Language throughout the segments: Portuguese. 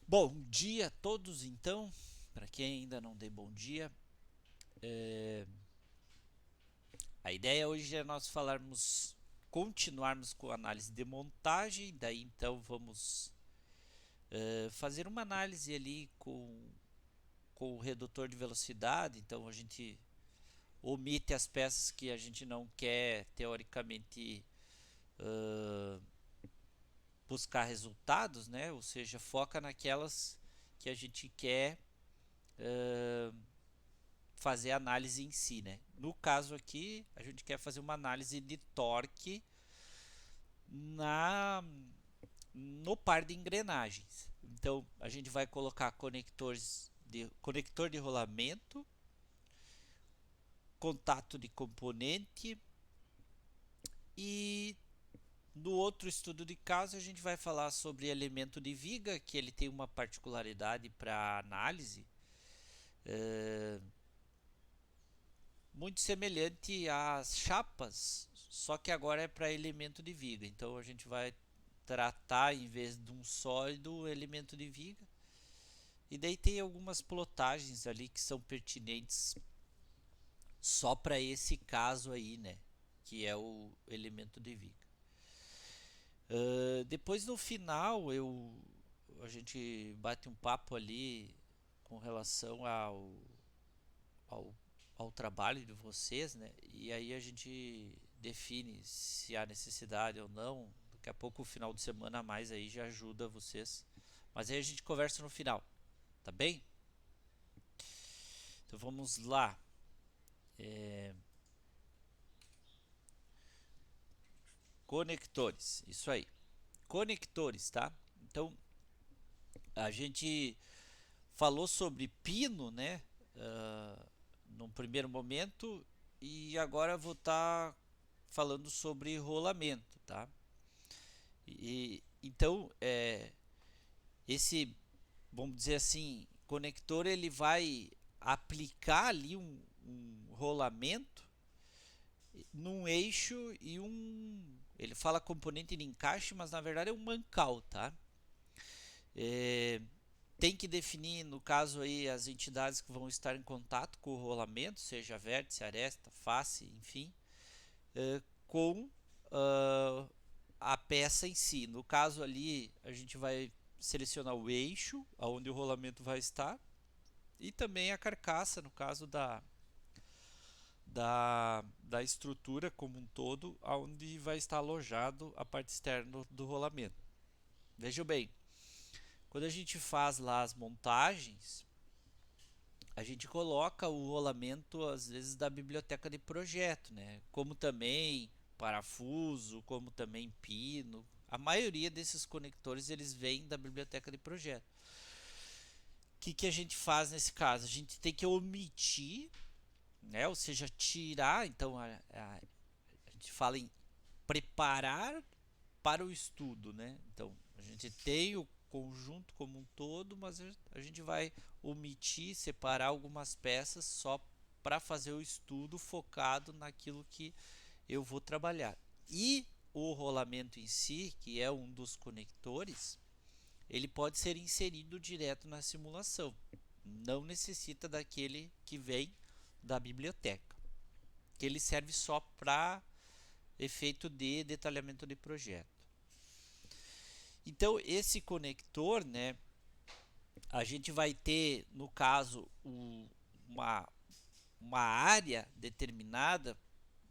Bom dia a todos, então. Para quem ainda não dei bom dia, a ideia hoje é nós continuarmos com a análise de montagem. Daí então vamos fazer uma análise ali com o redutor de velocidade. Então a gente omite as peças que a gente não quer teoricamente uh, buscar resultados, né? Ou seja, foca naquelas que a gente quer uh, fazer a análise em si, né? No caso aqui, a gente quer fazer uma análise de torque na no par de engrenagens. Então, a gente vai colocar conector de rolamento, contato de componente e no outro estudo de caso a gente vai falar sobre elemento de viga, que ele tem uma particularidade para análise muito semelhante às chapas, só que agora é para elemento de viga. Então a gente vai tratar em vez de um sólido o elemento de viga. E daí tem algumas plotagens ali que são pertinentes só para esse caso aí, né? Que é o elemento de viga. Depois no final a gente bate um papo ali com relação ao, ao trabalho de vocês, né? E aí a gente define se há necessidade ou não. Daqui a pouco o final de semana a mais aí já ajuda vocês. Mas aí a gente conversa no final, tá bem? Então vamos lá. É, Conectores, isso aí. Conectores, tá? Então a gente falou sobre pino, né? Num primeiro momento e agora vou estar falando sobre rolamento, tá? E então esse, vamos dizer assim, conector ele vai aplicar ali um rolamento num eixo e ele fala componente de encaixe, mas na verdade é um mancal, tá? É, tem que definir, no caso aí, as entidades que vão estar em contato com o rolamento, seja vértice, aresta, face, enfim, com a peça em si. No caso ali, a gente vai selecionar o eixo, onde o rolamento vai estar, e também a carcaça, no caso da estrutura como um todo, onde vai estar alojado a parte externa do rolamento. Vejam bem, quando a gente faz lá as montagens, a gente coloca o rolamento às vezes da biblioteca de projeto, né? Como também parafuso, como também pino. A maioria desses conectores eles vêm da biblioteca de projeto. O que a gente faz nesse caso? A gente tem que omitir, né? Ou seja, tirar. Então a gente fala em preparar para o estudo, né? Então a gente tem o conjunto como um todo, mas a gente vai omitir, separar algumas peças só para fazer o estudo focado naquilo que eu vou trabalhar. E o rolamento em si, que é um dos conectores, ele pode ser inserido direto na simulação. Não necessita daquele que vem da biblioteca, que ele serve só para efeito de detalhamento de projeto. Então esse conector, né, a gente vai ter no caso uma, uma área determinada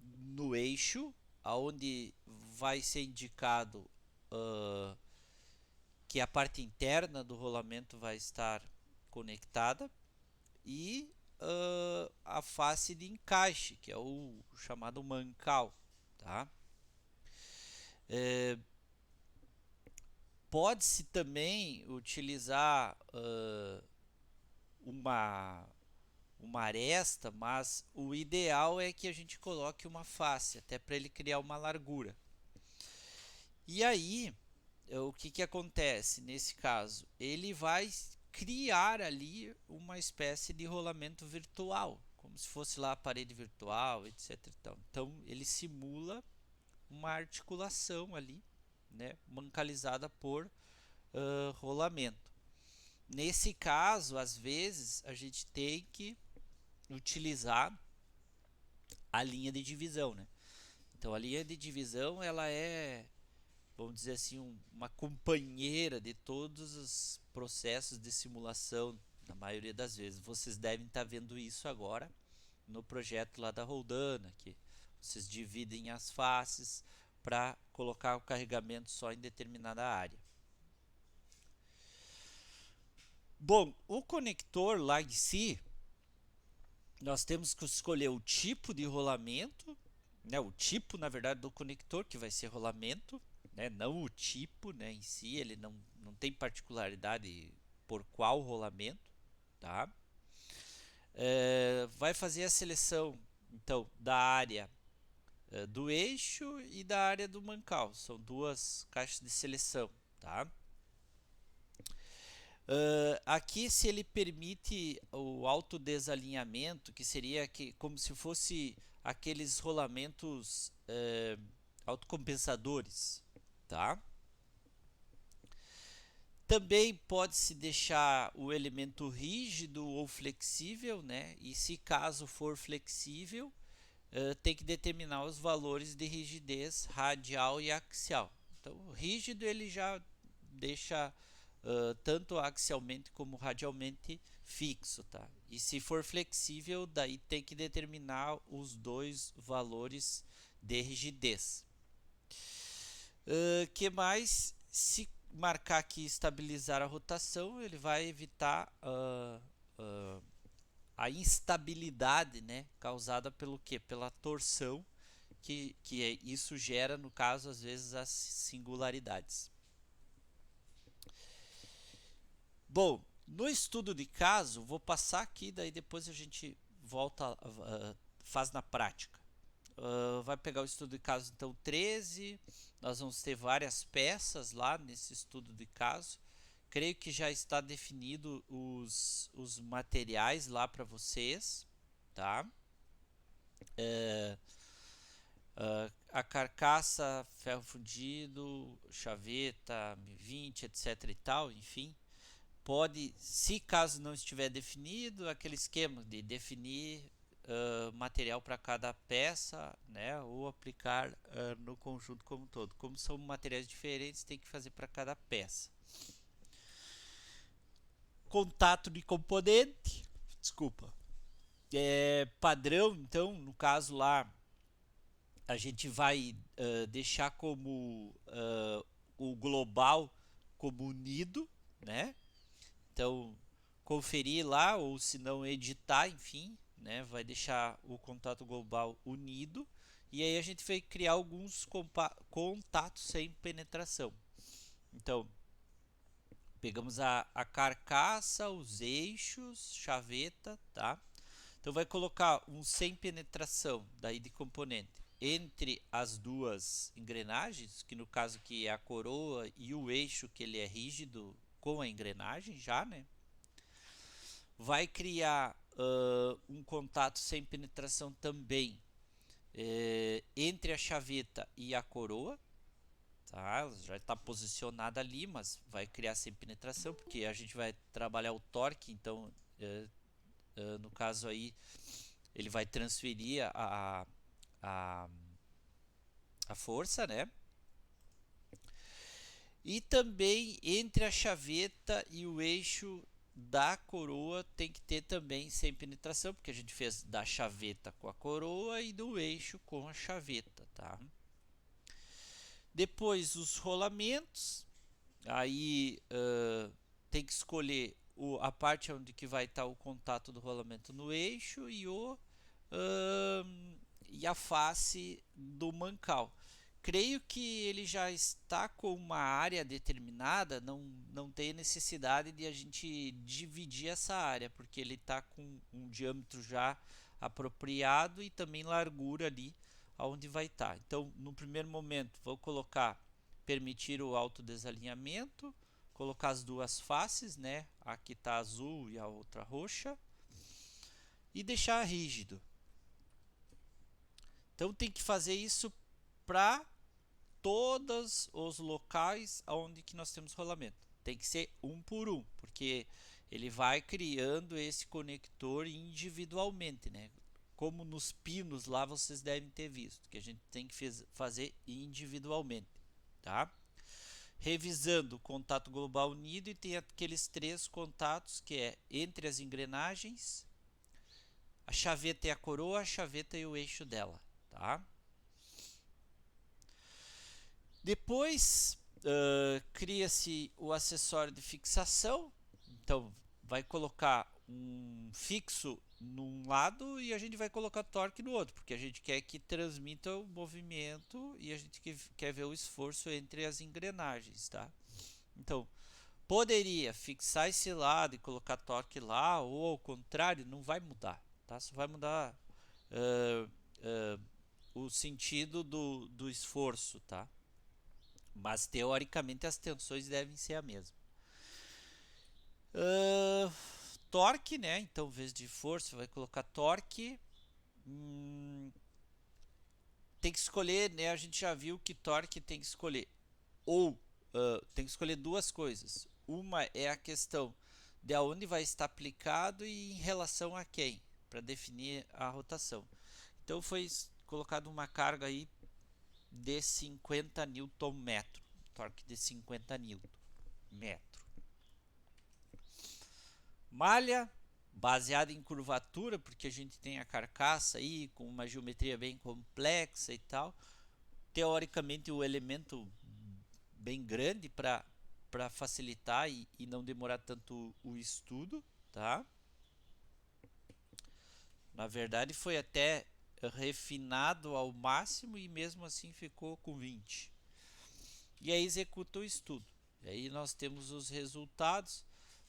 no eixo, aonde vai ser indicado que a parte interna do rolamento vai estar conectada e a face de encaixe, que é o chamado mancal, tá? Pode-se também utilizar uma uma aresta, mas o ideal é que a gente coloque uma face, até para ele criar uma largura. E aí, o que acontece nesse caso? Ele vai criar ali uma espécie de rolamento virtual, como se fosse lá a parede virtual, etc. Então ele simula uma articulação ali, né, mancalizada por rolamento. nesse caso, às vezes, a gente tem que utilizar a linha de divisão, né? Então, a linha de divisão, ela é, vamos dizer assim, uma companheira de todos os processos de simulação, na maioria das vezes. Vocês devem estar vendo isso agora no projeto lá da Roldana, que vocês dividem as faces para colocar o carregamento só em determinada área. Bom, o conector lá em si, nós temos que escolher o tipo de rolamento, né, o tipo, na verdade, do conector, que vai ser rolamento, né, não o tipo, né, em si, ele não tem particularidade por qual rolamento, tá? Vai fazer a seleção, então, da área do eixo e da área do mancal, são duas caixas de seleção, tá? Aqui, se ele permite o autodesalinhamento, que seria como se fosse aqueles rolamentos autocompensadores, tá? Também pode-se deixar o elemento rígido ou flexível, né? E se caso for flexível, tem que determinar os valores de rigidez radial e axial. Então, o rígido ele já deixa tanto axialmente como radialmente fixo, tá? E se for flexível, daí tem que determinar os dois valores de rigidez. Que mais? Se marcar aqui estabilizar a rotação, ele vai evitar a instabilidade, né, causada pelo que? Pela torção que isso gera, no caso, às vezes, as singularidades. Bom, no estudo de caso, vou passar aqui, daí depois a gente volta, faz na prática. Vai pegar o estudo de caso, então, 13. Nós vamos ter várias peças lá nesse estudo de caso. Creio que já está definido os materiais lá para vocês, tá? A carcaça, ferro fundido, chaveta, M20, etc e tal, enfim. Pode, se caso não estiver definido, aquele esquema de definir material para cada peça, né, ou aplicar no conjunto como um todo. Como são materiais diferentes, tem que fazer para cada peça. Contato de componente, desculpa, padrão, então, no caso lá, a gente vai deixar como o global como unido, né? Então, conferir lá, ou se não editar, enfim, né? Vai deixar o contato global unido. E aí a gente vai criar alguns contatos sem penetração. Então, pegamos a carcaça, os eixos, chaveta, tá? Então vai colocar um sem penetração, daí de componente, entre as duas engrenagens, que no caso aqui é a coroa e o eixo, que ele é rígido com a engrenagem já, né? Vai criar um contato sem penetração também entre a chaveta e a coroa, tá? Já está posicionada ali, mas vai criar sem penetração, porque a gente vai trabalhar o torque, então no caso aí ele vai transferir a, a força, né? E também entre a chaveta e o eixo da coroa tem que ter também sem penetração, porque a gente fez da chaveta com a coroa e do eixo com a chaveta, tá? Depois os rolamentos, aí tem que escolher a parte onde que vai estar o contato do rolamento no eixo e a face do mancal. Creio que ele já está com uma área determinada, não tem necessidade de a gente dividir essa área, porque ele está com um diâmetro já apropriado e também largura ali aonde vai estar. Então, no primeiro momento, vou colocar permitir o autodesalinhamento, colocar as duas faces, né? Aqui está azul e a outra roxa, e deixar rígido. Então tem que fazer isso para todos os locais onde que nós temos rolamento. Tem que ser um por um, porque ele vai criando esse conector individualmente, né? Como nos pinos lá vocês devem ter visto, que a gente tem que fazer individualmente, tá? Revisando o contato global unido, e tem aqueles 3 contatos que é entre as engrenagens, a chaveta e a coroa, a chaveta e o eixo dela, tá? Depois cria-se o acessório de fixação, então vai colocar um fixo num lado e a gente vai colocar torque no outro, porque a gente quer que transmita o movimento e a gente quer ver o esforço entre as engrenagens, tá? Então, poderia fixar esse lado e colocar torque lá, ou ao contrário, não vai mudar, tá? Só vai mudar o sentido do esforço, tá? Mas teoricamente as tensões devem ser a mesma. Torque, né? Então, em vez de força, vai colocar torque. Tem que escolher, né? A gente já viu que torque tem que escolher. Ou tem que escolher 2 coisas. Uma é a questão de aonde vai estar aplicado e em relação a quem, para definir a rotação. Então foi colocado uma carga aí de 50 Nm, torque de 50 Nm. Malha baseada em curvatura, porque a gente tem a carcaça aí com uma geometria bem complexa e tal. Teoricamente o elemento bem grande para facilitar e não demorar tanto o estudo, tá? Na verdade foi até refinado ao máximo e mesmo assim ficou com 20. E aí executa o estudo. E aí nós temos os resultados.